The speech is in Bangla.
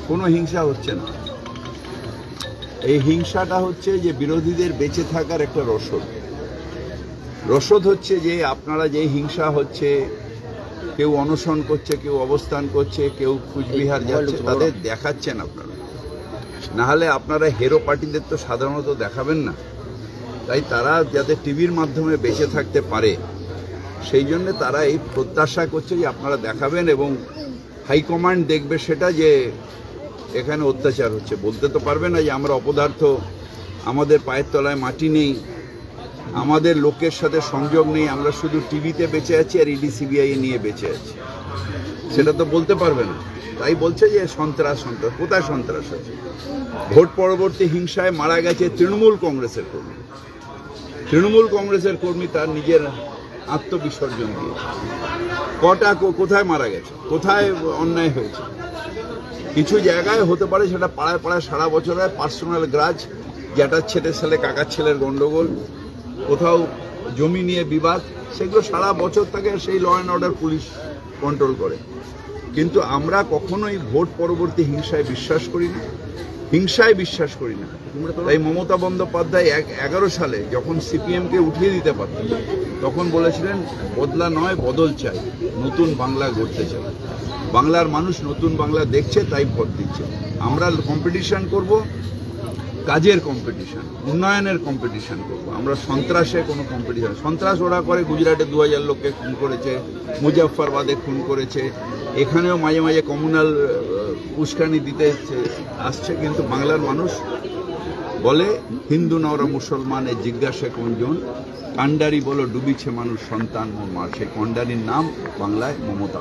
কোনো হিংসা হচ্ছে না। এই হিংসাটা হচ্ছে যে বিরোধীদের বেঁচে থাকার একটা রসদ হচ্ছে যে আপনারা যে হিংসা হচ্ছে, কেউ অনশন করছে, কেউ অবস্থান করছে, কেউ কুচবিহার যাচ্ছে, তাদের দেখাচ্ছেন আপনারা। নাহলে আপনারা হেরো পার্টিদের তো সাধারণত দেখাবেন না। তাই তারা যাতে টিভির মাধ্যমে বেঁচে থাকতে পারে সেই জন্য তারা এই প্রত্যাশা করছে যে আপনারা দেখাবেন এবং হাইকমান্ড দেখবে সেটা যে এখানে অত্যাচার হচ্ছে। বলতে তো পারবে না যে আমরা অপদার্থ, আমাদের পায়ের তলায় মাটি নেই, আমাদের লোকের সাথে সংযোগ নেই, আমরা শুধু টিভিতে বেঁচে আছি আর ইডি সিবিআই নিয়ে বেঁচে আছি, সেটা তো বলতে পারবে না। তাই বলছে যে সন্ত্রাস। কোথায় সন্ত্রাস আছে? ভোট পরবর্তী হিংসায় মারা গেছে তৃণমূল কংগ্রেসের কর্মী তার নিজের আত্মবিসর্জন দিয়েছে। কোথায় মারা গেছে? কোথায় অন্যায় হয়েছে? কিছু জায়গায় হতে পারে সেটা পাড়ায় পাড়ায় সারা বছর হয়, পার্সোনাল গ্রাজ, জ্যাঠার ছেলে কাকার ছেলের গন্ডগোল, কোথাও জমি নিয়ে বিবাদ, সেগুলো সারা বছর থাকে, সেই law and order police control করে। কিন্তু আমরা কখনোই ভোট পরবর্তী হিংসায় বিশ্বাস করি না। তাই মমতা বন্দ্যোপাধ্যায় 2011 সালে যখন সিপিএমকে উঠিয়ে দিতে পারতেন, তখন বলেছিলেন বদলা নয় বদল চাই, নতুন বাংলা গড়তে চাই। বাংলার মানুষ নতুন বাংলা দেখছে, তাই ভোট দিচ্ছে। আমরা কম্পিটিশন করব, কাজের কম্পিটিশন, উন্নয়নের কম্পিটিশন করব। আমরা সন্ত্রাসের কোনো কম্পিটিশন। সন্ত্রাস ওরা করে, গুজরাটে 2000 লোককে খুন করেছে, মুজাফফরবাদে খুন করেছে, এখানেও মাঝে মাঝে কমিউনাল উস্কানি দিতে আসছে। কিন্তু বাংলার মানুষ বলে হিন্দু না ওরা মুসলমানের জিজ্ঞাসা কোনজন, কান্ডারি বলো ডুবিছে মানুষ সন্তান মোর মার। সেই কন্ডারির নাম বাংলায় মমতা।